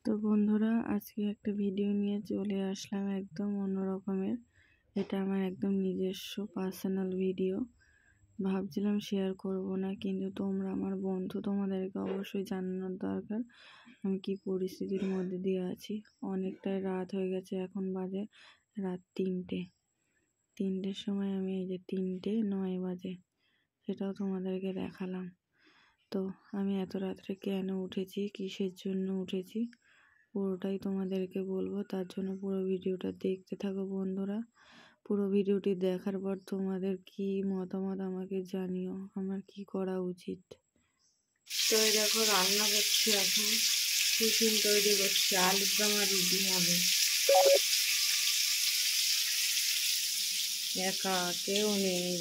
তো বন্ধুরা, আজকে একটা ভিডিও নিয়ে চলে আসলাম একদম অন্য রকমের। এটা আমার একদম নিজস্ব পার্সোনাল ভিডিও। ভাবছিলাম শেয়ার করব না, কিন্তু তোমরা আমার বন্ধু, তোমাদেরকে অবশ্যই জানানোর দরকার আমি কি পরিস্থিতির মধ্যে দিয়ে আছি। অনেকটাই রাত হয়ে গেছে, এখন বাজে রাত 3টের সময় আমি এই যে 3:09 বাজে সেটাও তোমাদেরকে দেখালাম। তো আমি এত রাত্রে কেন উঠেছি, কিসের জন্য উঠেছি, পুরোটাই তোমাদেরকে বলবো। তার জন্য পুরো ভিডিওটা দেখতে থাকো বন্ধুরা। পুরো ভিডিওটি দেখার পর তোমাদের কি মতামত আমাকে জানিও, আমার কি করা উচিত। তো এই দেখো রান্না করছি, এখন টিফিন তৈরি করছি, আলুর দম আর রুটি হবে। একা, কেউ নেই,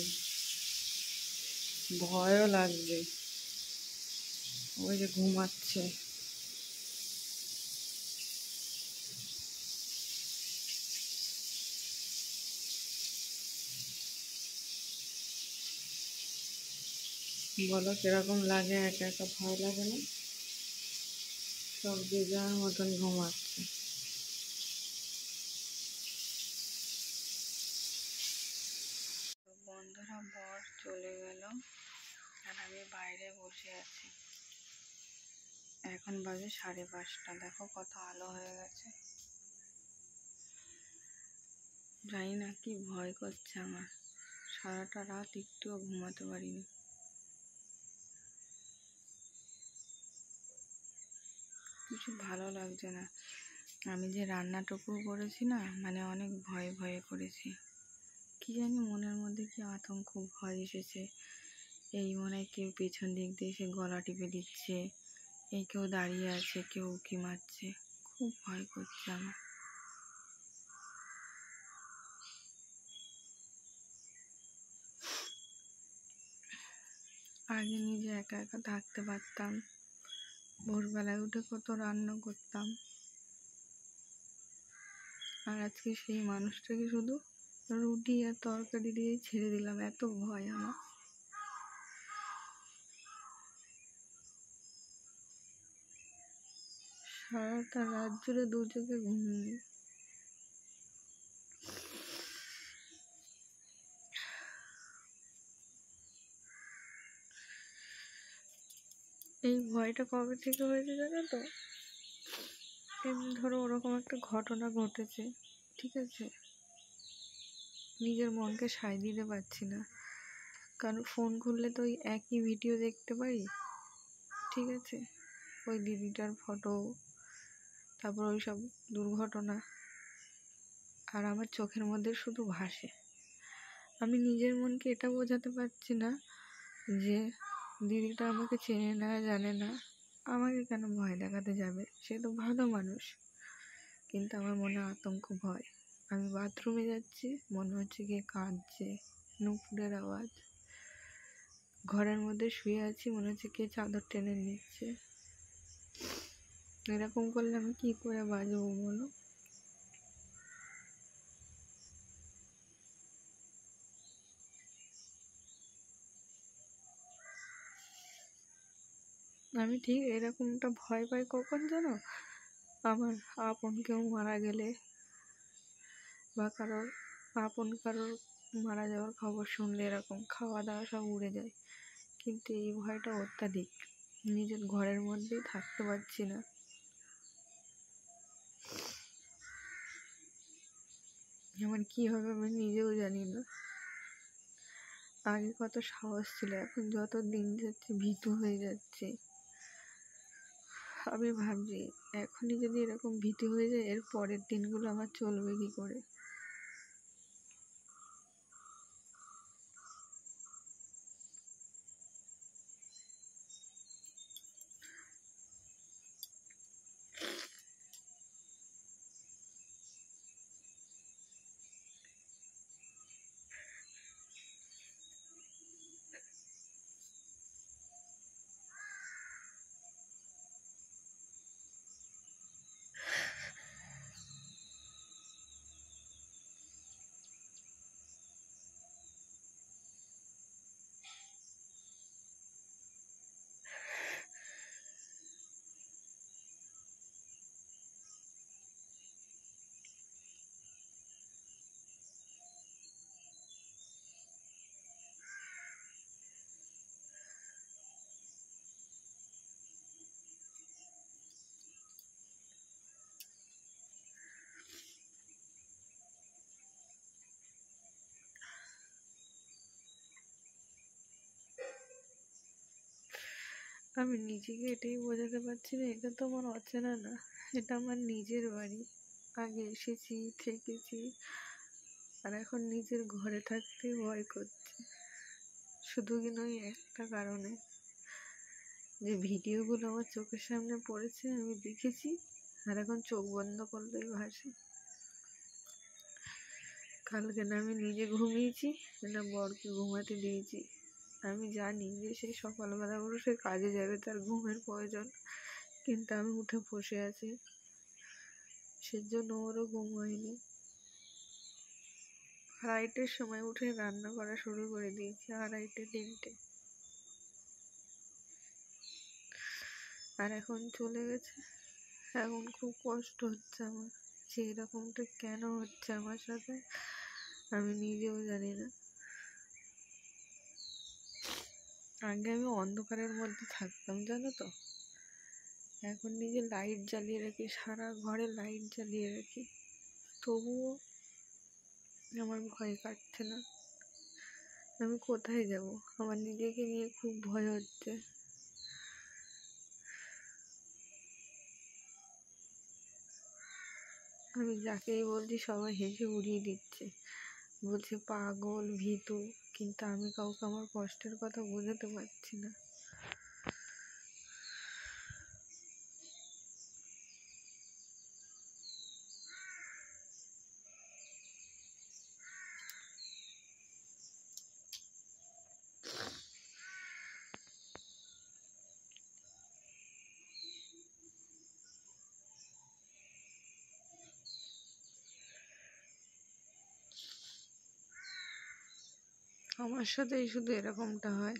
ভয়ও লাগছে। ওই যে ঘুমাচ্ছে। বলো কিরকম লাগে, একা একা ভয় লাগে না? সব যে যার মতন ঘুমাচ্ছে। বন্ধুরা, বর চলে গেল আর আমি বাইরে বসে আছি। এখন বাজে 5:30। দেখো কত আলো হয়ে গেছে। জানি না কি ভয় করছে আমার, সারাটা রাত একটুও ঘুমাতে পারিনি। কিছু ভালো লাগছে না। আমি যে রান্নাটুকু করেছি না, মানে অনেক ভয়ে ভয়ে করেছি। কি জানি মনের মধ্যে কি আতঙ্ক, ভয় এসেছে। এই মনে হয় কেউ পেছন দিক দিয়ে এসে গলা টিপে দিচ্ছে, এই কেউ দাঁড়িয়ে আছে, কেউ উঁকি মারছে। খুব ভয় করছে আমার। আগে নিজে একা একা থাকতে পারতাম, ভোরবেলায় উঠে কত রান্না করতাম। আর আজকে সেই মানুষটাকে শুধু রুটি আর তরকারি দিয়ে ছেড়ে দিলাম, এত ভয় আমার। সারাটা রাত জুড়ে দু চোখে ঘুম নেই। এই ভয়টা কবে থেকে হয়েছে জানো তো? এমনি ধরো ওরকম একটা ঘটনা ঘটেছে, ঠিক আছে, নিজের মনকে সায় দিতে পারছি না, কারণ ফোন খুললে তো ওই একই ভিডিও দেখতে পাই, ঠিক আছে, ওই দিদিটার ফটো, তারপর ওই সব দুর্ঘটনা, আর আমার চোখের মধ্যে শুধু ভাসে। আমি নিজের মনকে এটা বোঝাতে পারছি না যে দিদিটা আমাকে চেনে না, জানে না, আমাকে কেন ভয় দেখাতে যাবে, সে তো ভালো মানুষ। কিন্তু আমার মনে আতঙ্ক, ভয়। আমি বাথরুমে যাচ্ছি, মনে হচ্ছে কে কাঁদছে, নুপুরের আওয়াজ। ঘরের মধ্যে শুয়ে আছি, মনে হচ্ছে কে চাদর টেনে নিচ্ছে। এরকম করলে আমি কি করে বাঁচবো বলো? আমি ঠিক এরকমটা ভয় পাই কখন জানো? আমার আপন কেউ মারা গেলে, বা কারোর মারা যাওয়ার খবর শুনলে এরকম খাওয়া দাওয়া সব উড়ে যায়। কিন্তু এই ভয়টা অত্যাধিক, নিজের ঘরের মধ্যেই থাকতে পারছি না। আমার কি হবে আমি নিজেও জানি না। আগে কত সাহস ছিল, এখন যত দিন যাচ্ছে ভীতু হয়ে যাচ্ছে। আমি ভাবছি এখনই যদি এরকম ভীতু হয়ে যায়, এর পরের দিনগুলো আমার চলবে কি করে? আমি নিজেকে এটাই বোঝাতে পারছি না, এটা তো আমার অচেনা না, এটা আমার নিজের বাড়ি। আগে এসেছি, থেকেছি, আর এখন নিজের ঘরে থাকতে ভয় করছে। শুধু কি নয় একটা কারণে, যে ভিডিওগুলো আমার চোখের সামনে পড়েছে, আমি দেখেছি, আর এখন চোখ বন্ধ করলেই ভাসে। কালকে না আমি নিজে ঘুমিয়েছি, না বরকে ঘুমাতে দিয়েছি। আমি জানি যে সেই সকালবেলা করে সে কাজে যাবে, তার ঘুমের প্রয়োজন, কিন্তু আমি উঠে বসে আছি, সেজন্য ওরও ঘুম হয়নি। 2:30টার সময় উঠে রান্না করা শুরু করে দিয়েছি, 2:30, 3টে, আর এখন চলে গেছে। এখন খুব কষ্ট হচ্ছে আমার, যে এরকমটা কেন হচ্ছে আমার সাথে আমি নিজেও জানি না। আগে আমি অন্ধকারের মধ্যে থাকতাম, জানো তো, এখন নিজে লাইট জ্বালিয়ে রাখি, সারা ঘরে লাইট জ্বালিয়ে রাখি, তবুও আমার ভয় কাটছে না। আমি কোথায় যাব? আমার নিজেকে নিয়ে খুব ভয় হচ্ছে। আমি যাকেই বলছি সবাই হেসে উড়িয়ে দিচ্ছে, বলছে পাগল, ভীতু, কিন্তু আমি কাউকে আমার কষ্টের কথা বোঝাতে পারছি না। আমার সাথেই শুধু এরকমটা হয়।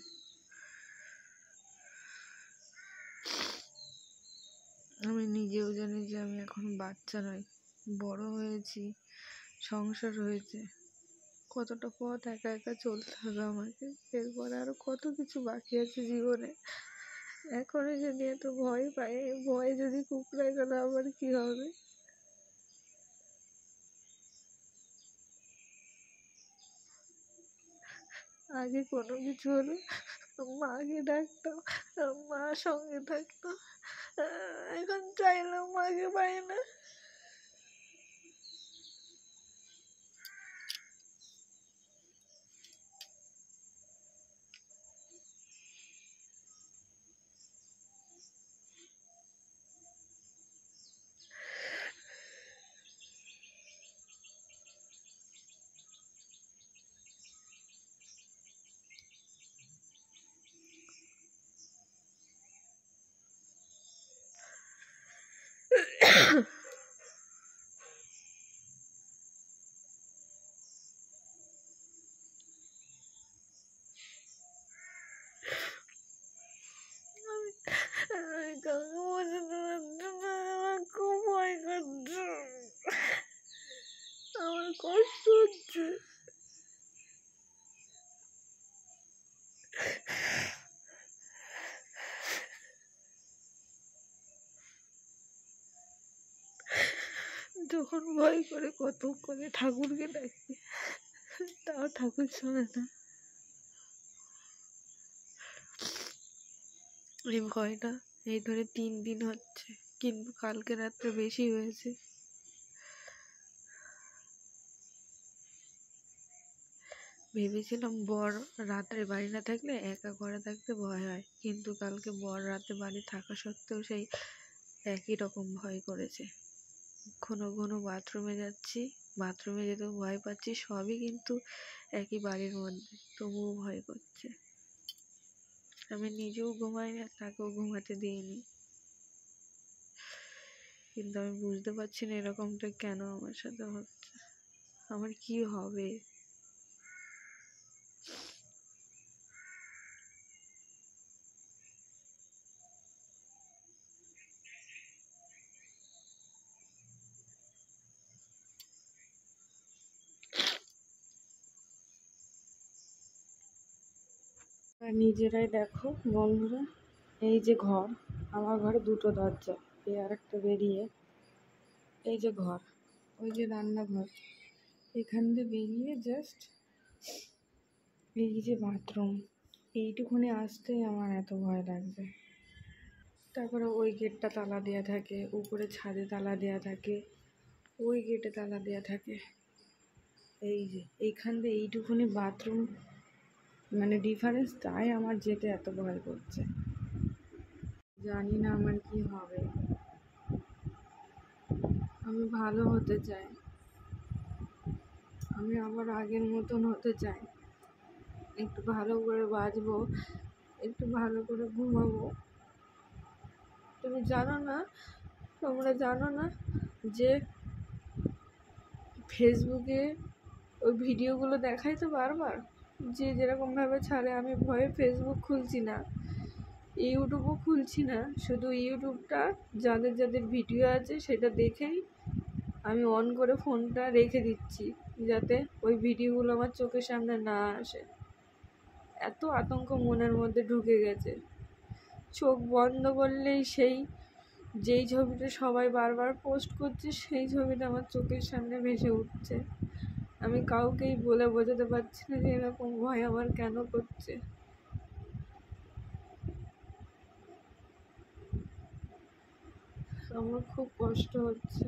আমি নিজেও জানি যে আমি এখন বাচ্চা নই, বড় হয়েছি, সংসার হয়েছে, কতটা পথ একা একা চলতে হবে আমাকে, এরপরে আরো কত কিছু বাকি আছে জীবনে। এখনই যদি এত ভয় পাই, ভয় যদি কুকড়ায় গেলে আবার কি হবে? আগে কোনো কিছু হলে মাকে ডাকতাম, মা সঙ্গে থাকতো, এখন চাইলেও মাকে পাই না। আমি কাউকে বোঝাতে পারছি না, আমার খুব ভয় করছে, আমার কষ্ট হচ্ছে। যখন ভয় করে কত করে ঠাকুরকে ডাকি, তাও ঠাকুর শোনে না। এই ভয়টা এই ধরে 3 দিন হচ্ছে, কিন্তু কালকে রাত্রে বেশি হয়েছে। ভেবেছিলাম বর রাত্রে বাড়ি না থাকলে একা ঘরে থাকতে ভয় হয়, কিন্তু কালকে বর রাতে বাড়ি থাকা সত্ত্বেও সেই একই রকম ভয় করেছে। ঘন ঘন বাথরুমে যাচ্ছি, বাথরুমে যেতেও ভয় পাচ্ছি, সবই কিন্তু একই বাড়ির মধ্যে, তবুও ভয় করছে। আমি নিজেও ঘুমাই না, তাকেও ঘুমাতে দিইনি, কিন্তু আমি বুঝতে পারছি না এরকমটা কেন আমার সাথে হচ্ছে, আমার কি হবে। আর নিজেরাই দেখো বন্ধুরা, এই যে ঘর, আমার ঘরে 2টো দরজা, এই আরেকটা বেরিয়ে, এই যে ঘর, ওই যে রান্নাঘর, এখান দিয়ে বেরিয়ে জাস্ট এই যে বাথরুম, এইটুকুনি আসতেই আমার এত ভয় লাগছে। তারপরে ওই গেটটা তালা দেওয়া থাকে, উপরে ছাদে তালা দেওয়া থাকে, ওই গেটে তালা দেওয়া থাকে। এই যে এইখান দিয়ে এইটুকুনি বাথরুম মানে ডিফারেন্স, তাই আমার যেতে এত ভয় করছে। জানি না আমার কি হবে। আমি ভালো হতে চাই, আমি আবার আগের মতন হতে চাই, একটু ভালো করে বাঁচবো, একটু ভালো করে ঘুমাবো। তোমরা জানো না যে ফেসবুকে ওই ভিডিওগুলো দেখাই তো বারবার, যে যেরকমভাবে ছাড়ে। আমি ভয়ে ফেসবুক খুলছি না, ইউটিউবও খুলছি না, শুধু ইউটিউবটা যাদের যাদের ভিডিও আছে সেটা দেখেই আমি অন করে ফোনটা রেখে দিচ্ছি, যাতে ওই ভিডিওগুলো আমার চোখের সামনে না আসে। এত আতঙ্ক মনের মধ্যে ঢুকে গেছে, চোখ বন্ধ করলেই যেই ছবিটা সবাই বারবার পোস্ট করছে সেই ছবিটা আমার চোখের সামনে ভেসে উঠছে। আমি কাউকেই বলে বোঝাতে পারছি না যে এরকম ভয় আমার কেন করছে। আমার খুব কষ্ট হচ্ছে।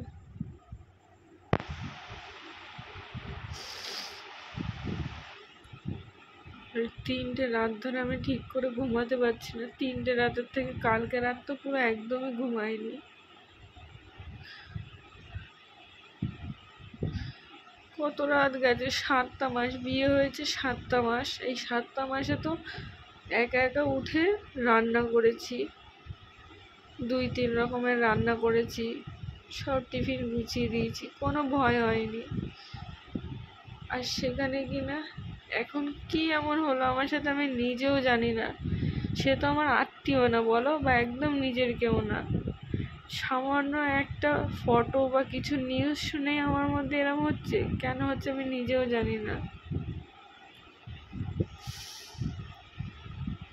তিনটে রাত ধরে আমি ঠিক করে ঘুমাতে পারছি না। 3টে রাতের থেকে কালকে রাত তো পুরো একদমই ঘুমাইনি। কত রাত গেছে, 7টা মাস বিয়ে হয়েছে, 7টা মাস। এই 7টা মাসে তো একা একা উঠে রান্না করেছি, 2-3 রকমের রান্না করেছি, সব টিফিন গুছিয়ে দিয়েছি, কোনো ভয় হয়নি। আর সেখানে কিনা এখন কি এমন হলো আমার সাথে আমি নিজেও জানি না। সে তো আমার আত্মীয় না বলো, বা একদম নিজের কেউ না। সামান্য একটা ফটো বা কিছু নিউজ শুনেই আমার মধ্যে এরকম হচ্ছে, কেন হচ্ছে আমি নিজেও জানি না।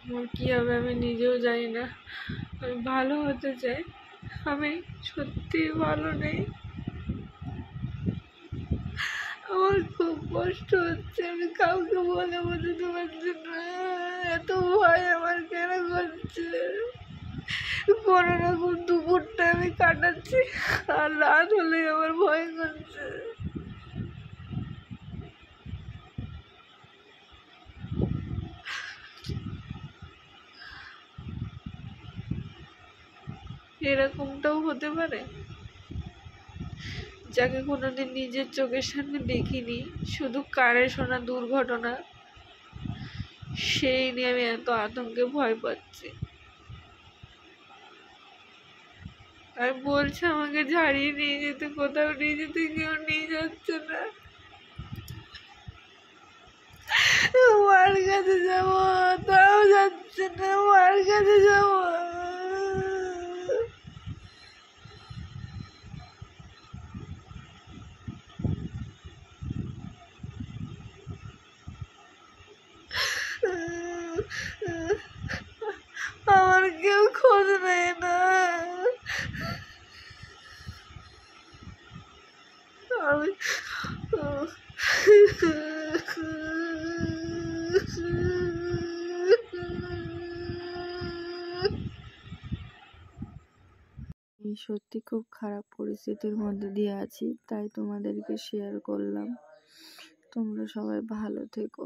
আমার কী হবে আমি নিজেও জানি না। আমি ভালো হতে চাই, আমি সত্যি ভালো নেই। আমার খুব কষ্ট হচ্ছে, আমি কাউকে বলে বোঝাতে পারছি না। এত ভয় আমার কেন করছে। কোনো রকম দুপুরটা আমি কাটাচ্ছি, আর রাত হলেই আমার ভয় করছে। এরকমটাও হতে পারে, যাকে কোনোদিন নিজের চোখের সামনে দেখিনি, শুধু কারে শোনা দুর্ঘটনা, সেই নিয়ে আমি এত আতঙ্কে ভয় পাচ্ছি। আমি বলছি আমাকে ঝাড়িয়ে নিয়ে যেতে, কোথাও নিয়ে যেতে, কেউ নিয়ে যাচ্ছে না। মার কাছে যাবো, তাও যাচ্ছে না, মার কাছে যাবো। আমার কেউ খোঁজ নেয় না। আমি সত্যি খুব খারাপ পরিস্থিতির মধ্যে দিয়ে আছি, তাই তোমাদেরকে শেয়ার করলাম। তোমরা সবাই ভালো থেকো।